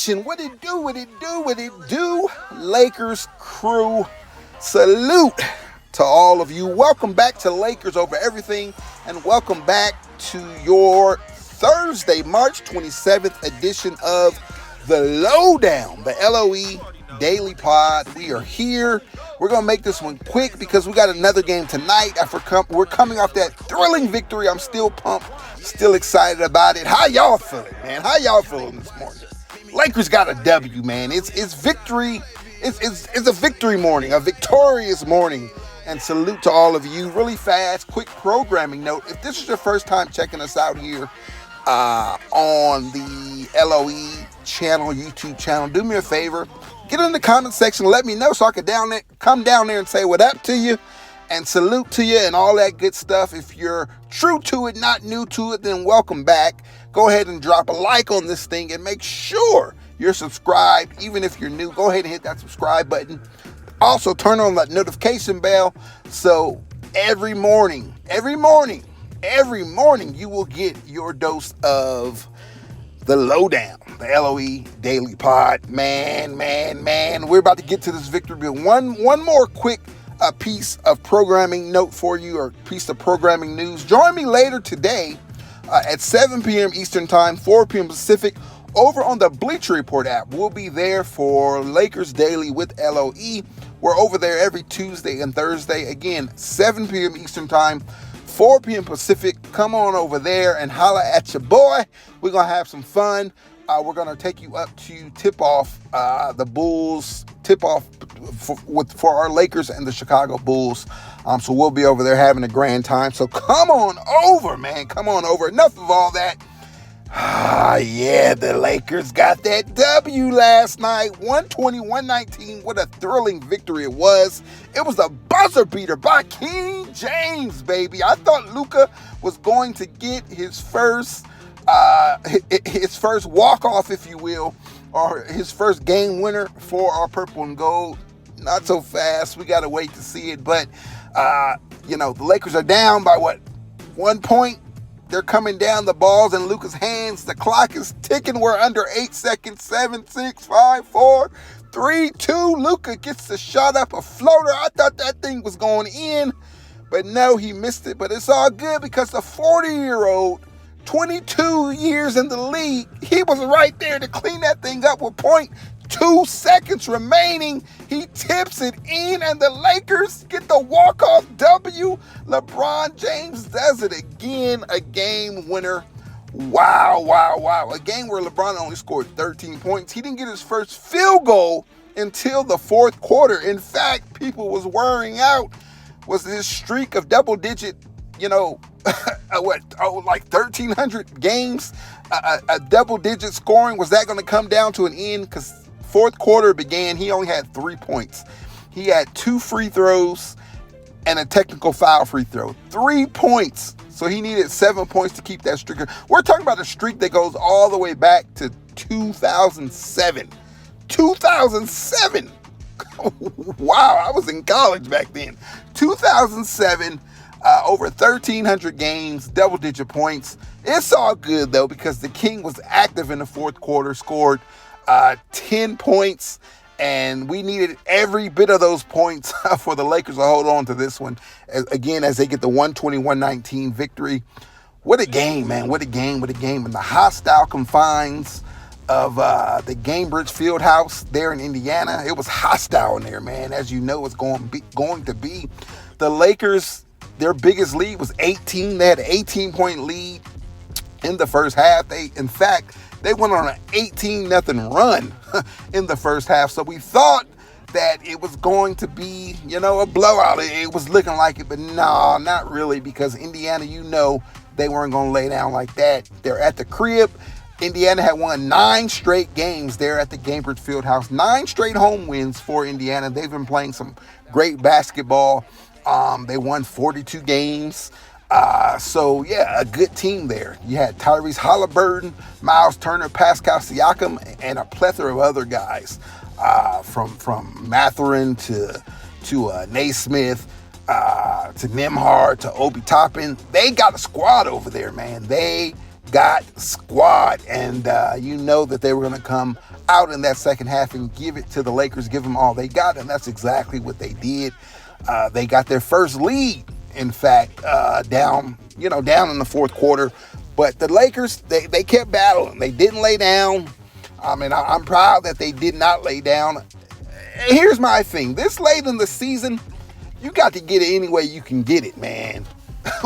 Nation, what it do, what it do, what it do, Lakers crew, salute to all of you. Welcome back to Lakers Over Everything, and welcome back to your Thursday, March 27th edition of the LOEdown, the LOE Daily Pod. We are here. We're going to make this one quick because we got another game tonight. We're coming off that thrilling victory. I'm still pumped, still excited about it. How y'all feeling, man? How y'all feeling this morning? Lakers got a W, man. It's victory. It's a victory morning, a victorious morning. And salute to all of you. Really fast, quick programming note. If this is your first time checking us out here on the LOE channel, YouTube channel, do me a favor. Get in the comment section. Let me know so I can come down there and say what up to you and salute to you and all that good stuff. If you're true to it, not new to it, then welcome back. Go ahead and drop a like on this thing and make sure you're subscribed. Even if you're new, go ahead and hit that subscribe button. Also, turn on that notification bell so every morning, you will get your dose of the LOEdown, the LOE Daily Pod. Man, we're about to get to this victory. But one more quick piece of programming note for you, or piece of programming news. Join me later today at 7 p.m. Eastern Time, 4 p.m. Pacific, over on the Bleacher Report app. We'll be there for Lakers Daily with LOE. We're over there every Tuesday and Thursday. Again, 7 p.m. Eastern Time, 4 p.m. Pacific. Come on over there and holla at your boy. We're going to have some fun. We're going to take you up to tip-off the Bulls, tip-off for our Lakers and the Chicago Bulls. So we'll be over there having a grand time. So come on over, man. Come on over. Enough of all that. Yeah, the Lakers got that W last night, 120-119. What a thrilling victory it was. It was a buzzer beater by King James, baby. I thought Luka was going to get his first walk-off, if you will, or his first game winner for our purple and gold. Not so fast. We got to wait to see it. But, the Lakers are down by 1 point? They're coming down, the ball's in Luka's hands. The clock is ticking. We're under 8 seconds. 7, 6, 5, 4, 3, 2. Luka gets the shot up, a floater. I thought that thing was going in, but no, he missed it. But it's all good because the 40-year-old, 22 years in the league, he was right there to clean that thing up with 0.2 seconds remaining. He tips it in, and the Lakers get the walk-off W. LeBron James does it again, a game winner. Wow. A game where LeBron only scored 13 points. He didn't get his first field goal until the fourth quarter. In fact, people was worrying out, was this streak of double-digit, like 1,300 games, a double-digit scoring, was that going to come down to an end? Because fourth quarter began, he only had 3 points. He had 2 free throws and a technical foul free throw. 3 points. So he needed 7 points to keep that streak. We're talking about a streak that goes all the way back to 2007. 2007. Wow, I was in college back then. 2007, over 1,300 games, double-digit points. It's all good, though, because the King was active in the fourth quarter, scored 10 points, and we needed every bit of those points for the Lakers to hold on to this one, as they get the 120-119 victory. What a game, man. What a game. In the hostile confines of the Gainbridge Fieldhouse there in Indiana, it was hostile in there, man. As you know, it's going to be. The Lakers, their biggest lead was 18. They had an 18-point lead in the first half. They went on an 18-0 run in the first half. So we thought that it was going to be, a blowout. It was looking like it, but no, not really, because Indiana, they weren't going to lay down like that. They're at the crib. Indiana had won 9 straight games there at the Gainbridge Fieldhouse. 9 straight home wins for Indiana. They've been playing some great basketball. They won 42 games. A good team there. You had Tyrese Halliburton, Miles Turner, Pascal Siakam, and a plethora of other guys, from Mathurin to Naismith, to Nembhard, to Obi Toppin. They got a squad over there, man. They got squad, and that they were going to come out in that second half and give it to the Lakers, give them all they got, and that's exactly what they did. They got their first lead, in fact, down in the fourth quarter. But the Lakers, they kept battling. They didn't lay down. I'm proud that they did not lay down. Here's my thing. This late in the season, you got to get it any way you can get it, man.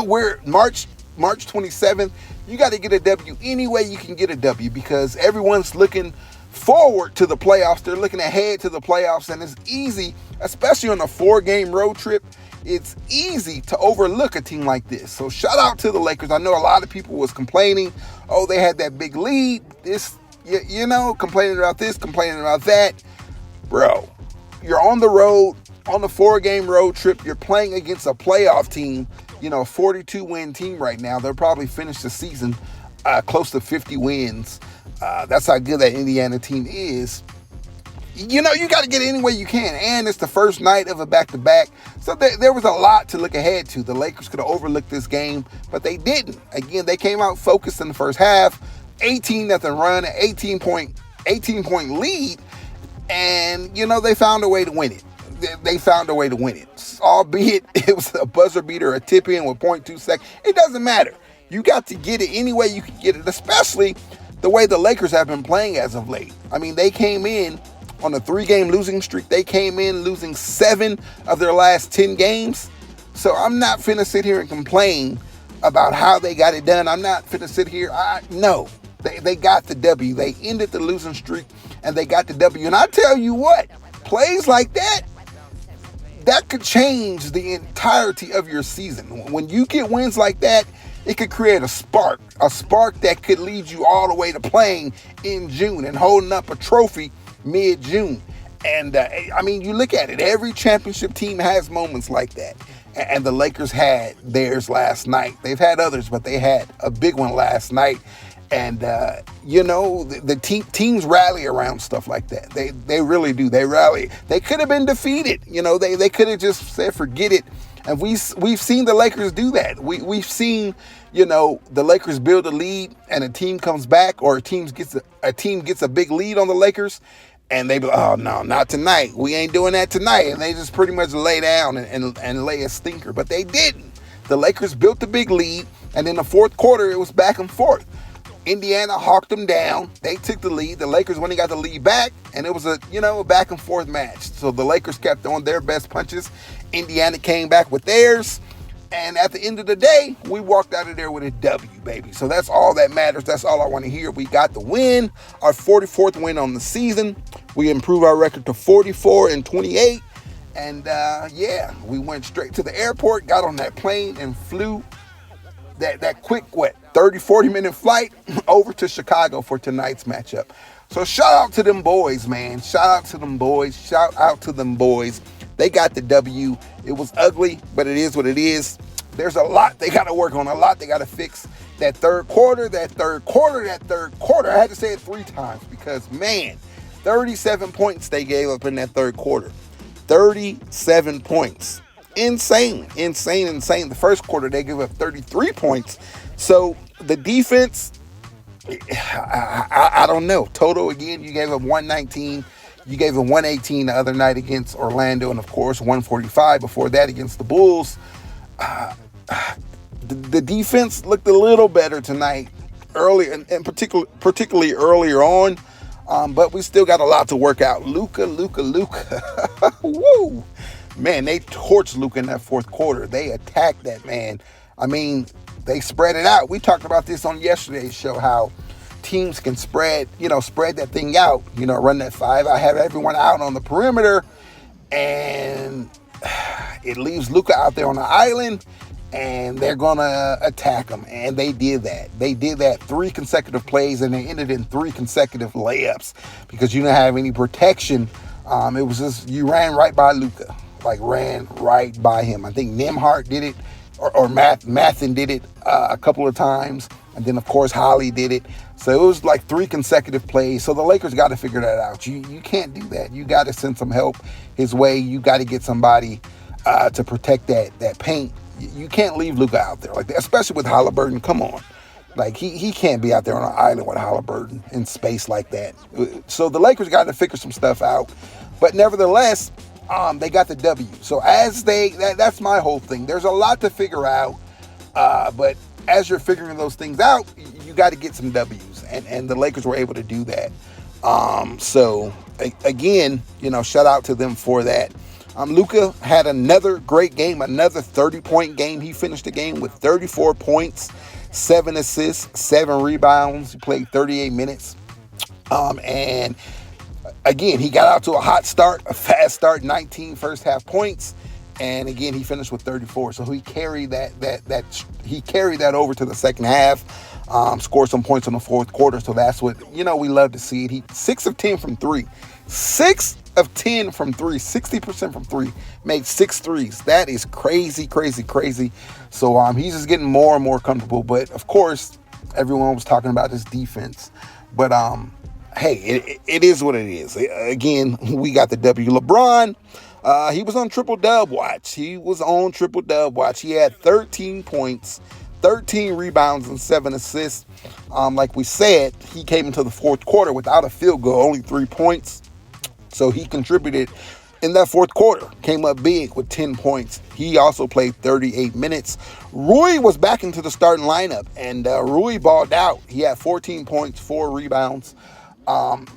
We're March 27th. You got to get a W any way you can get a W, because everyone's looking forward to the playoffs. They're looking ahead to the playoffs, and it's easy, especially on a 4-game road trip. It's easy to overlook a team like this. So shout out to the Lakers. I know a lot of people was complaining, oh, they had that big lead. Complaining about this, complaining about that. Bro, you're on the road, on the 4-game road trip. You're playing against a playoff team, a 42-win team right now. They'll probably finish the season close to 50 wins. That's how good that Indiana team is. You got to get it any way you can. And it's the first night of a back-to-back. So there was a lot to look ahead to. The Lakers could have overlooked this game, but they didn't. Again, they came out focused in the first half. 18-0 run, an 18-point lead. And, they found a way to win it. They found a way to win it. Albeit it was a buzzer beater, a tip-in with 0.2 seconds. It doesn't matter. You got to get it any way you can get it, especially the way the Lakers have been playing as of late. They came in on a 3-game losing streak. They came in losing 7 of their last 10 games. So I'm not finna sit here and complain about how they got it done. I'm not finna sit here. No, they got the W. They ended the losing streak and they got the W. And I tell you what, plays like that could change the entirety of your season. When you get wins like that, it could create a spark that could lead you all the way to playing in June and holding up a trophy mid-June. And you look at it, every championship team has moments like that. And the Lakers had theirs last night. They've had others, but they had a big one last night. And, the teams rally around stuff like that. They really do. They rally. They could have been defeated. They could have just said, forget it. And we've seen the Lakers do that. We've seen, the Lakers build a lead and a team comes back, or a team gets a big lead on the Lakers, and they be like, oh, no, not tonight. We ain't doing that tonight. And they just pretty much lay down and lay a stinker. But they didn't. The Lakers built the big lead, and in the fourth quarter, it was back and forth. Indiana hawked them down. They took the lead. The Lakers went and got the lead back, and it was a back and forth match. So the Lakers kept on their best punches. Indiana came back with theirs. And at the end of the day, we walked out of there with a W, baby. So that's all that matters. That's all I want to hear. We got the win, our 44th win on the season. We improved our record to 44-28. And we went straight to the airport, got on that plane and flew that quick, 30-40 minute flight over to Chicago for tonight's matchup. So shout out to them boys, man. Shout out to them boys. They got the W. It was ugly, but it is what it is. There's a lot they got to work on, a lot they got to fix. That third quarter. I had to say it 3 times because, man, 37 points they gave up in that third quarter. 37 points. Insane. The first quarter, they gave up 33 points. So the defense, I don't know. Total, again, you gave up 119. You gave them 118 the other night against Orlando, and of course 145 before that against the Bulls. The defense looked a little better tonight, early and particularly earlier on, but we still got a lot to work out. Luka. Woo! Man, they torched Luka in that fourth quarter. They attacked that man. They spread it out. We talked about this on yesterday's show, how teams can spread that thing out, run that 5 out, have everyone out on the perimeter, and it leaves Luka out there on the island, and they're going to attack him. And they did that. They did that 3 consecutive plays, and they ended in 3 consecutive layups because you didn't have any protection. It was just, you ran right by Luka, ran right by him. I think Nembhard did it, or Mathen did it a couple of times. And then, of course, Holly did it. So it was 3 consecutive plays. So the Lakers got to figure that out. You can't do that. You got to send some help his way. You got to get somebody to protect that paint. You can't leave Luka out there like that, especially with Halliburton. Come on. Like, he can't be out there on an island with Halliburton in space like that. So the Lakers got to figure some stuff out. But nevertheless, they got the W. So that's my whole thing. There's a lot to figure out. But as you're figuring those things out, you got to get some W's. And the Lakers were able to do that. So again, shout out to them for that. Luka had another great game, another 30-point game. He finished the game with 34 points, 7 assists, 7 rebounds. He played 38 minutes. And again, he got out to a hot start, a fast start, 19 first half points. And again, he finished with 34. So he carried that over to the second half, scored some points in the fourth quarter. So that's what, we love to see it. He 6 of 10 from 3. 6 of 10 from 3, 60% from 3, made 6 threes. That is crazy, crazy, crazy. So he's just getting more and more comfortable. But of course, everyone was talking about his defense. But hey, it is what it is. Again, we got the W. LeBron, he was on triple-dub watch. He had 13 points, 13 rebounds, and 7 assists. Like we said, he came into the fourth quarter without a field goal, only 3 points. So he contributed in that fourth quarter, came up big with 10 points. He also played 38 minutes. Rui was back into the starting lineup, and Rui balled out. He had 14 points, 4 rebounds.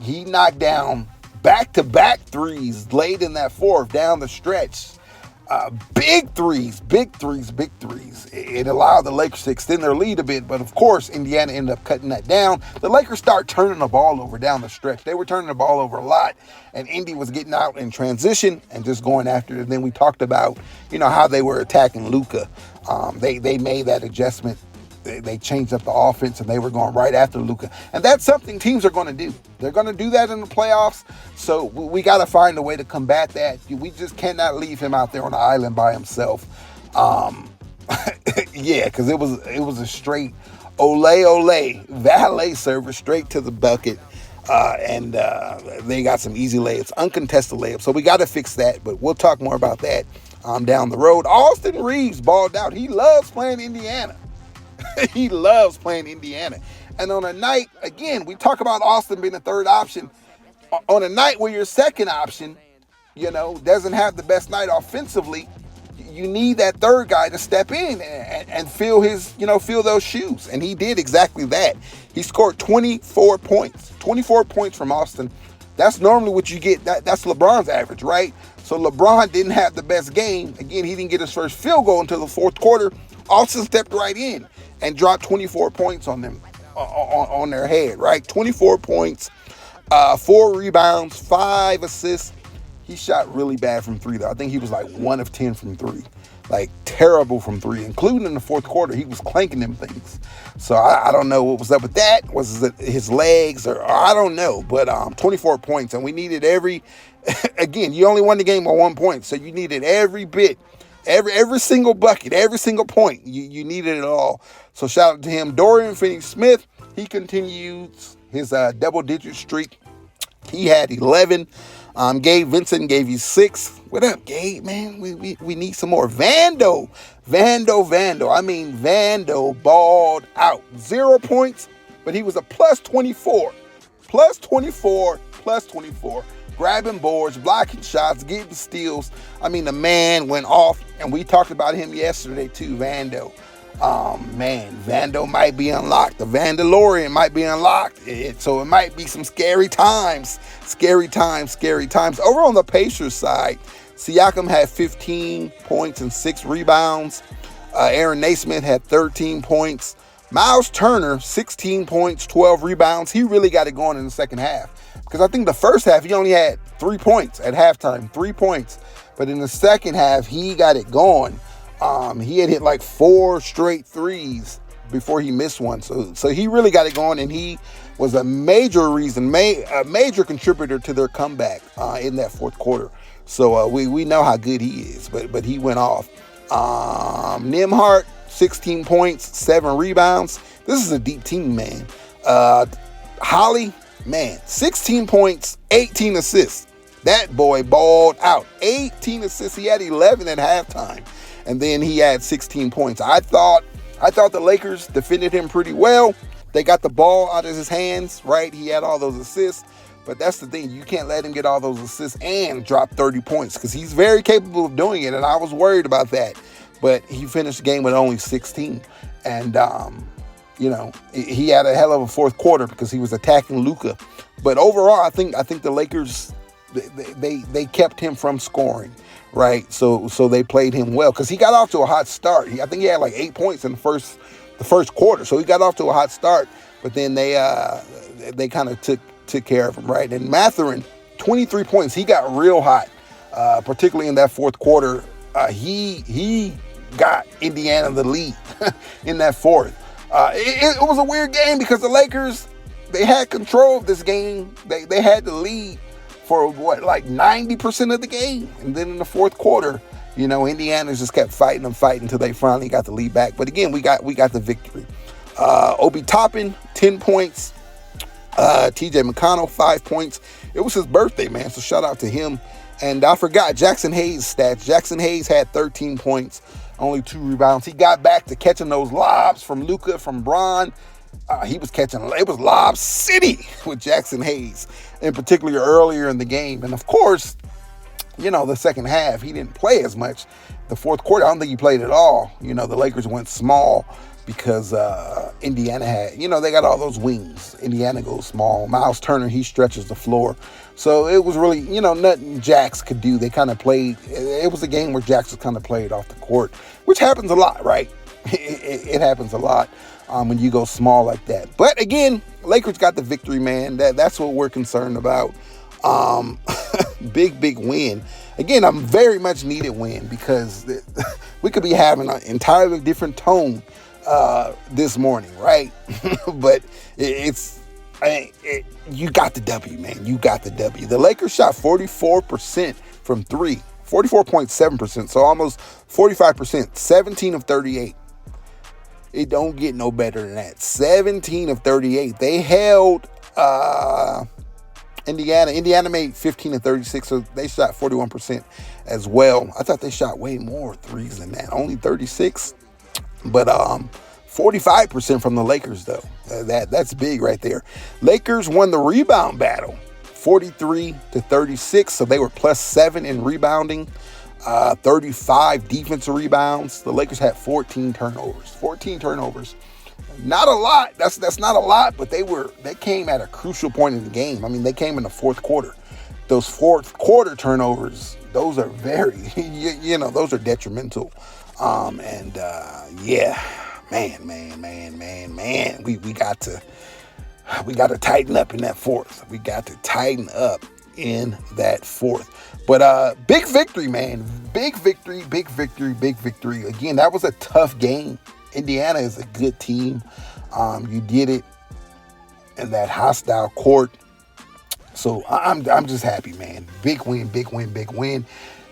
He knocked down back-to-back threes late in that fourth down the stretch. Big threes. It allowed the Lakers to extend their lead a bit, but of course, Indiana ended up cutting that down. The Lakers start turning the ball over down the stretch. They were turning the ball over a lot, and Indy was getting out in transition and just going after it. And then we talked about, how they were attacking Luka. They made that adjustment. They changed up the offense, and they were going right after Luka. And that's something teams are going to do. They're going to do that in the playoffs. So we got to find a way to combat that. We just cannot leave him out there on the island by himself. Yeah, because it was a straight ole valet service straight to the bucket. And they got some easy layups, uncontested layups. So we got to fix that, but we'll talk more about that down the road. Austin Reeves balled out. He loves playing Indiana. He loves playing Indiana. And on a night, again, we talk about Austin being the third option. On a night where your second option, doesn't have the best night offensively, you need that third guy to step in and fill fill those shoes. And he did exactly that. He scored 24 points. 24 points from Austin. That's normally what you get. That's LeBron's average, right? So LeBron didn't have the best game. Again, he didn't get his first field goal until the fourth quarter. Austin stepped right in and dropped 24 points on them, on their head, right? 24 points, 4 rebounds, 5 assists. He shot really bad from 3, though. I think he was like 1 of 10 from 3. Like, terrible from 3, including in the fourth quarter. He was clanking them things. So I don't know what was up with that. Was it his legs or I don't know. But 24 points, and we needed again, you only won the game by 1 point, so you needed every bit. Every single bucket, every single point, you needed it all. So shout out to him. Dorian Finney-Smith, he continues his double-digit streak. He had 11. Gabe Vincent gave you 6. What up, Gabe, man? We need some more. Vando. I mean, Vando balled out. 0 points, but he was a plus 24. Plus 24. Grabbing boards, blocking shots, getting steals. I mean, the man went off, and we talked about him yesterday too, Vando. Vando might be unlocked. The Vandalorian might be unlocked. So it might be some scary times. Scary times. Over on the Pacers side, Siakam had 15 points and 6 rebounds. Aaron Naismith had 13 points. Miles Turner, 16 points, 12 rebounds. He really got it going in the second half. Because I think the first half, he only had 3 points at halftime. 3 points. But in the second half, he got it going. He had hit like 4 straight threes before he missed one. So he really got it going, and he was a major reason, a major contributor to their comeback in that fourth quarter. So we know how good he is, but he went off. Nembhard, 16 points, 7 rebounds. This is a deep team, man. Holly, man, 16 points, 18 assists. That boy balled out. 18 assists. He had 11 at halftime. And then he had 16 points. I thought I thought the Lakers defended him pretty well. They got the ball out of his hands, right? He had all those assists. But that's the thing. You can't let him get all those assists and drop 30 points because he's very capable of doing it, and I was worried about that. But he finished the game with only 16. And, he had a hell of a fourth quarter because he was attacking Luka. But overall, I think the Lakers, they kept him from scoring, right? So they played him well because he got off to a hot start. I think he had like 8 points in the first quarter. So he got off to a hot start, but then they kind of took care of him, right? And Mathurin, 23 points. He got real hot, particularly in that fourth quarter. He got Indiana the lead in that fourth. It was a weird game because the Lakers, they had control of this game. They had the lead for like 90% of the game. And then in the fourth quarter, Indiana just kept fighting until they finally got the lead back. But again, we got the victory. Obi Toppin, 10 points. TJ McConnell, 5 points. It was his birthday, man, so shout out to him. And I forgot Jackson Hayes' stats. Jackson Hayes had 13 points, only 2 rebounds. He got back to catching those lobs from Luka, from Bron. He was catching, it was lob city with Jackson Hayes, in particular earlier in the game. And of course, the second half, he didn't play as much. The fourth quarter, I don't think he played at all. The Lakers went small because Indiana had, they got all those wings. Indiana goes small. Miles Turner, he stretches the floor. So it was really, nothing Jax could do. They kind of played, it was a game where Jax was kind of played off the court, which happens a lot, right? It happens a lot when you go small like that. But again, Lakers got the victory, man. That's what we're concerned about. Big win. Again, a very much needed win because we could be having an entirely different tone this morning, right? But you got the W, man. You got the W. The Lakers shot 44% from three, 44.7%, so almost 45%, 17 of 38. It don't get no better than that. 17 of 38. They held Indiana. Indiana made 15 of 36, so they shot 41% as well. I thought they shot way more threes than that. Only 36. But 45% from the Lakers, though. That's big right there. Lakers won the rebound battle, 43-36. So they were +7 in rebounding, 35 defensive rebounds. The Lakers had 14 turnovers. 14 turnovers. Not a lot. That's not a lot, but they came at a crucial point in the game. I mean, they came in the fourth quarter. Those fourth quarter turnovers, those are very, those are detrimental. Man, we got to tighten up in that fourth. We got to tighten up in that fourth. But big victory, man. Big victory. Again, that was a tough game. Indiana is a good team. You did it in that hostile court. So I'm just happy, man. Big win.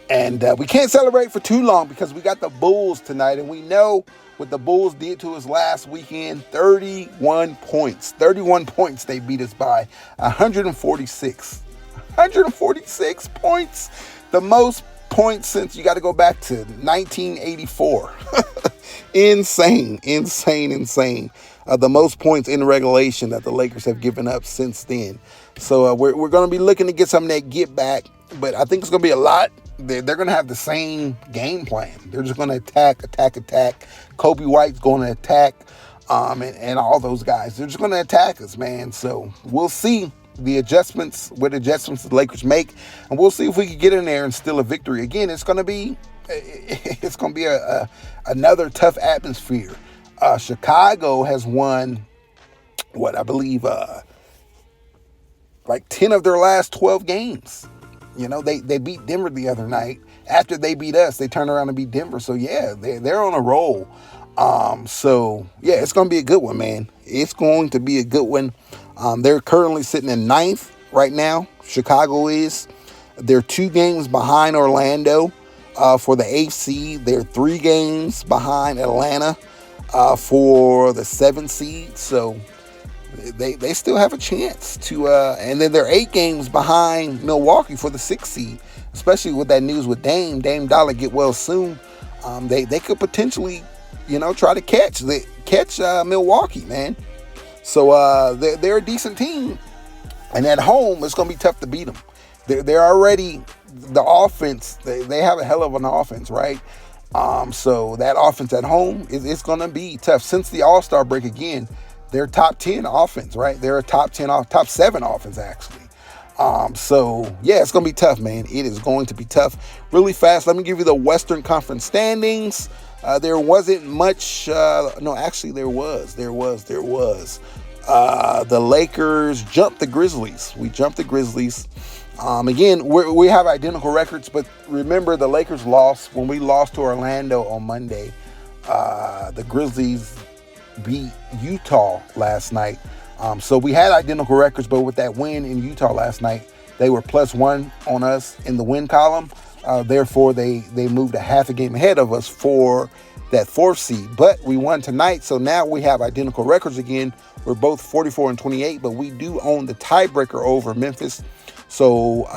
And we can't celebrate for too long because we got the Bulls tonight. And we know what the Bulls did to us last weekend. 31 points. 31 points they beat us by. 146. 146 points. The most points since, you got to go back to 1984. Insane. The most points in regulation that the Lakers have given up since then. So we're going to be looking to get some of that get back. But I think it's going to be a lot. They're going to have the same game plan. They're just going to attack. Kobe White's going to attack, and all those guys. They're just going to attack us, man. So we'll see what adjustments the Lakers make, and we'll see if we can get in there and steal a victory. Again, it's going to be another tough atmosphere. Chicago has won, I believe, like 10 of their last 12 games. They beat Denver the other night. After they beat us, they turned around and beat Denver. So, yeah, they're on a roll. It's going to be a good one, man. It's going to be a good one. They're currently sitting in 9th right now. Chicago is. They're 2 games behind Orlando for the 8th seed. They're 3 games behind Atlanta for the 7th seed. So they still have a chance to, and then they're 8 games behind Milwaukee for the 6th seed, especially with that news with Dame Dollar get well soon. They could potentially try to catch Milwaukee, man. So they're a decent team, and at home it's going to be tough to beat them. They're already the offense. They have a hell of an offense, right? So that offense at home it's going to be tough. Since the All-Star break, again, they're top 10 offense, right? They're a top 7 offense actually. So yeah, it's going to be tough, man. It is going to be tough. Really fast, let me give you the Western Conference standings. There wasn't much. No, actually, there was. The Lakers jumped the Grizzlies. We jumped the Grizzlies. Again, we have identical records, but remember the Lakers lost when we lost to Orlando on Monday. The Grizzlies beat Utah last night. So we had identical records, but with that win in Utah last night, they were +1 on us in the win column. Therefore, they moved a half a game ahead of us for that 4th seed. But we won tonight, so now we have identical records again. We're both 44-28, but we do own the tiebreaker over Memphis. So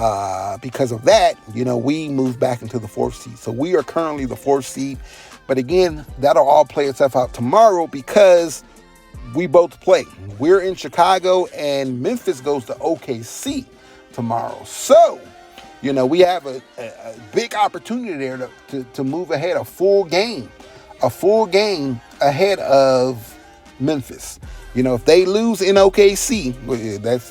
because of that, we moved back into the 4th seed. So we are currently the 4th seed. But again, that'll all play itself out tomorrow because we both play. We're in Chicago and Memphis goes to OKC tomorrow. So, we have a big opportunity there to move ahead a full game ahead of Memphis. If they lose in OKC,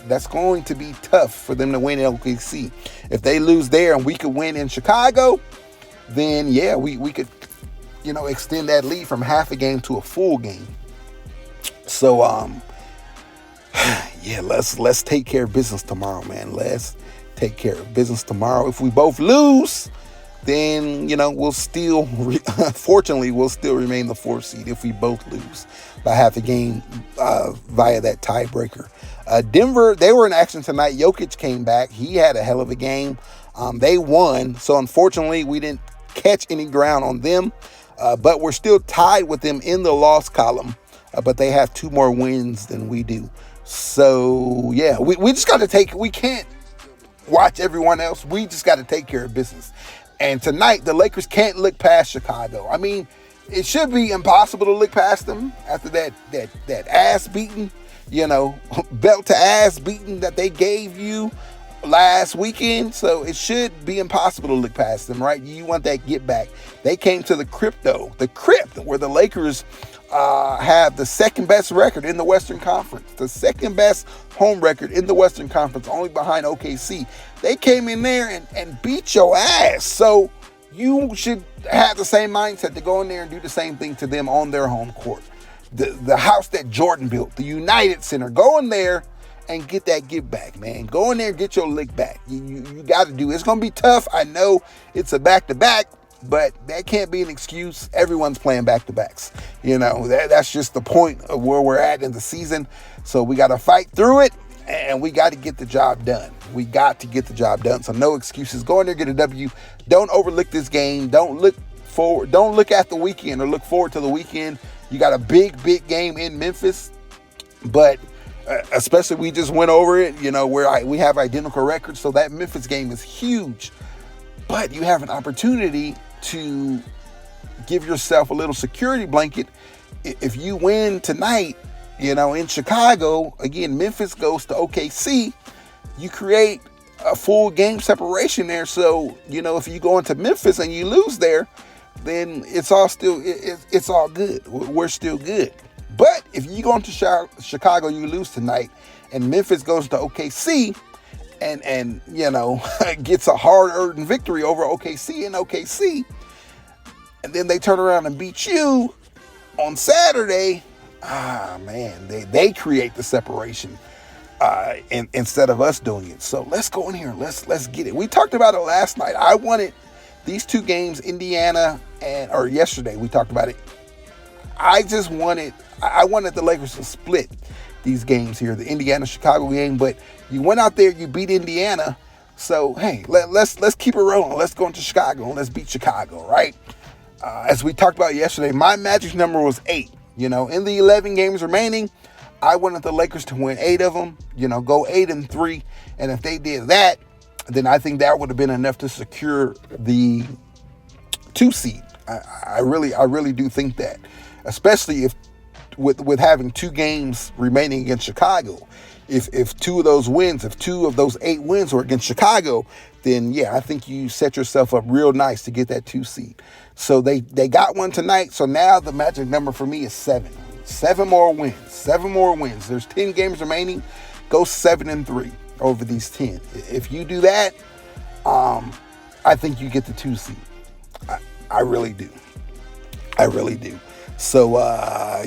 that's going to be tough for them to win in OKC. If they lose there and we could win in Chicago, then yeah, we could, extend that lead from half a game to a full game. So, yeah, let's take care of business tomorrow, man. Let's take care of business tomorrow. If we both lose, then, we'll still, fortunately, we'll still remain the 4th seed if we both lose by half a game via that tiebreaker. Denver, they were in action tonight. Jokic came back. He had a hell of a game. They won. So, unfortunately, we didn't catch any ground on them, but we're still tied with them in the loss column. But they have 2 more wins than we do. So, yeah, we just got to we can't watch everyone else. We just got to take care of business. And tonight, the Lakers can't look past Chicago. I mean, it should be impossible to look past them after that ass beating, belt to ass beating that they gave you last weekend. So it should be impossible to look past them, right? You want that get back. They came to the crypt, where the Lakers have the second best record in the Western Conference, the second best home record in the Western Conference, only behind OKC. They came in there and beat your ass. So you should have the same mindset to go in there and do the same thing to them on their home court. The house that Jordan built, the United Center. Go in there and get that get back, man. Go in there and get your lick back. You got to do it. It's going to be tough. I know it's a back-to-back, but that can't be an excuse. Everyone's playing back-to-backs. That's just the point of where we're at in the season. So we got to fight through it, and we got to get the job done. So no excuses. Go in there, get a W. Don't overlook this game. Don't look at the weekend or look forward to the weekend. You got a big game in Memphis, but especially we just went over it, where we have identical records. So that Memphis game is huge, but you have an opportunity to give yourself a little security blanket. If you win tonight, in Chicago, again, Memphis goes to OKC, you create a full game separation there. So, if you go into Memphis and you lose there, then it's all good. We're still good. But if you go into Chicago, you lose tonight, and Memphis goes to OKC and gets a hard-earned victory over OKC, and then they turn around and beat you on Saturday, man, they create the separation instead of us doing it. So let's go in here. Let's get it. We talked about it last night. I wanted these 2 games, Indiana or yesterday, we talked about it. I wanted the Lakers to split these games here, the Indiana-Chicago game, but you went out there, you beat Indiana, so hey, let's keep it rolling. Let's go into Chicago and let's beat Chicago, right? As we talked about yesterday, my magic number was 8. In the 11 games remaining, I wanted the Lakers to win 8 of them, go 8-3, and if they did that, then I think that would have been enough to secure the 2 seed. I really do think that, especially if with having 2 games remaining against Chicago. If 2 of those wins, if 2 of those 8 wins were against Chicago, then yeah, I think you set yourself up real nice to get that 2 seed. So they got one tonight. So now the magic number for me is 7. 7 more wins. 7 more wins. There's 10 games remaining. Go 7-3 over these 10. If you do that, I think you get the 2 seed. I really do. I really do. So,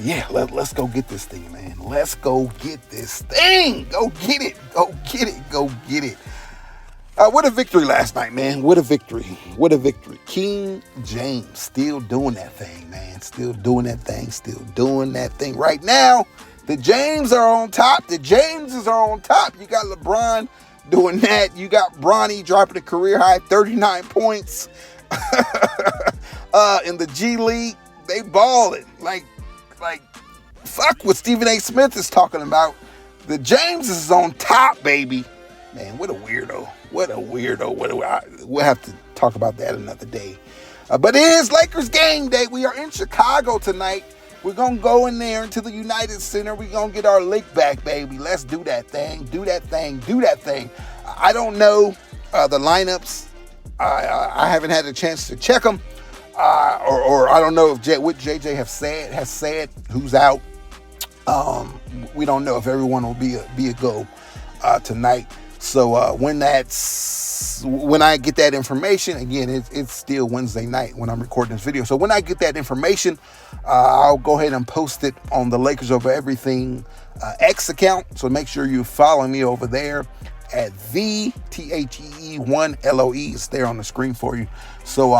yeah, let's go get this thing, man. Let's go get this thing. Go get it. Go get it. Go get it. What a victory last night, man. What a victory. What a victory. King James still doing that thing, man. Still doing that thing. Still doing that thing. Right now, the James are on top. The Jameses are on top. You got LeBron doing that. You got Bronny dropping a career high 39 points. In the G League, they balling. Like, fuck what Stephen A. Smith is talking about. The James is on top, baby. Man, what a weirdo. What a weirdo. We'll have to talk about that another day. But it is Lakers game day. We are in Chicago tonight. We're going to go in there into the United Center. We're going to get our lick back, baby. Let's do that thing. Do that thing. Do that thing. I don't know the lineups. I haven't had a chance to check them. Or I don't know if what JJ has said who's out. We don't know if everyone will be a go tonight. So when I get that information, again, it's still Wednesday night when I'm recording this video. So when I get that information, I'll go ahead and post it on the Lakers Over Everything X account. So make sure you follow me over there at the THEE1 LOE. It's there on the screen for you. So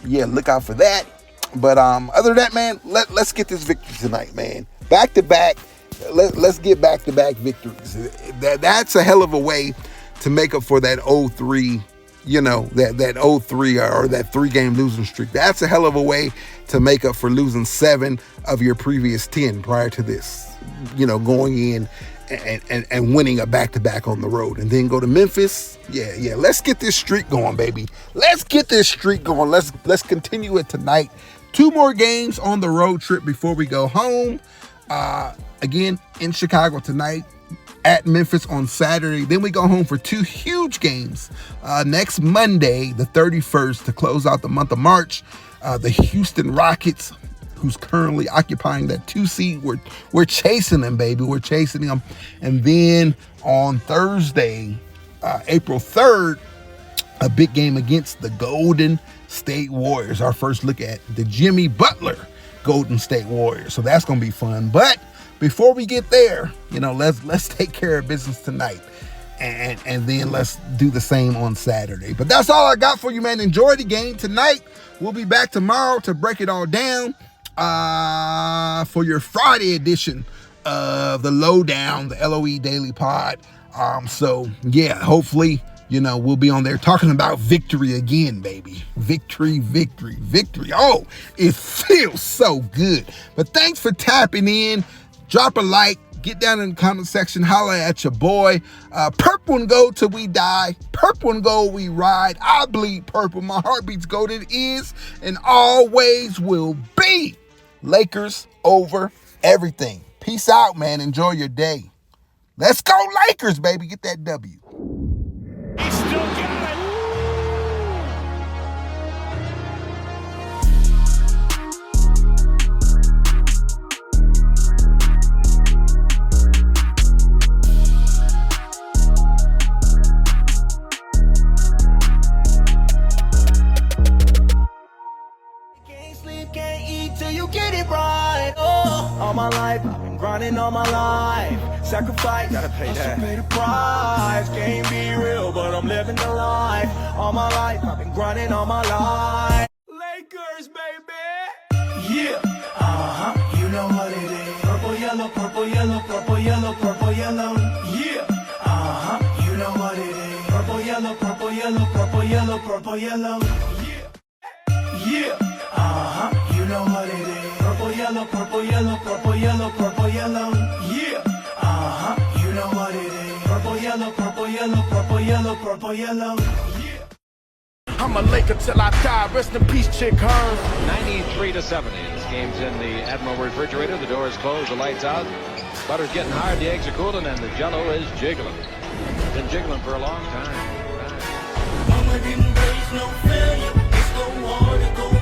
yeah, look out for that. But other than that, man, let's get this victory tonight, man. Back to back. Let's get back to back victories. That's a hell of a way to make up for that 0-3, that 0-3 or that 3-game losing streak. That's a hell of a way to make up for losing 7 of your previous 10 prior to this. Going in and winning a back-to-back on the road, and then go to Memphis. Yeah. Let's get this streak going, baby. Let's get this streak going. Let's continue it tonight. 2 more games on the road trip before we go home. Again, in Chicago tonight, at Memphis on Saturday. Then we go home for 2 huge games. Next Monday, the 31st, to close out the month of March, the Houston Rockets, who's currently occupying that 2 seed. We're chasing them, baby. We're chasing them. And then on Thursday, April 3rd, a big game against the Golden State Warriors. Our first look at the Jimmy Butler Golden State Warriors. So that's going to be fun. But before we get there, let's take care of business tonight. And then let's do the same on Saturday. But that's all I got for you, man. Enjoy the game tonight. We'll be back tomorrow to break it all down for your Friday edition of the LOEdown, the LOE Daily Pod. So, yeah, hopefully, we'll be on there talking about victory again, baby. Victory. Oh, it feels so good. But thanks for tapping in. Drop a like. Get down in the comment section. Holla at your boy. Purple and gold till we die. Purple and gold we ride. I bleed purple. My heart beats gold. It is and always will be Lakers over everything. Peace out, man. Enjoy your day. Let's go Lakers, baby. Get that W. He's still got it. Can't sleep, can't eat till you get it right. Oh, all my life I've been grinding all my life. Sacrifice, gotta pay that. Pay the price. Can't be real, but I'm living the life. All my life I've been grinding all my life. Lakers, baby. Yeah. You know what it is. Purple, yellow, purple, yellow, purple, yellow, purple, yellow. Yeah. You know what it is. Purple, yellow, purple, yellow, purple, yellow, purple, yellow. Yeah. You know what it is. Purple, yellow, purple, yellow, purple, yellow, purple, yellow. Yeah. You know what it is. Purple, yellow, purple, yellow, purple, yellow, purple, yellow. Yeah. I'm a Laker till I die. Rest in peace, Chick Hearn. 93-70. This game's in the Admiral refrigerator. The door is closed. The lights out. Butter's getting hard. The eggs are cooling, and the Jello is jiggling. Been jiggling for a long time. Mama didn't raise no failure. It's go hard, it go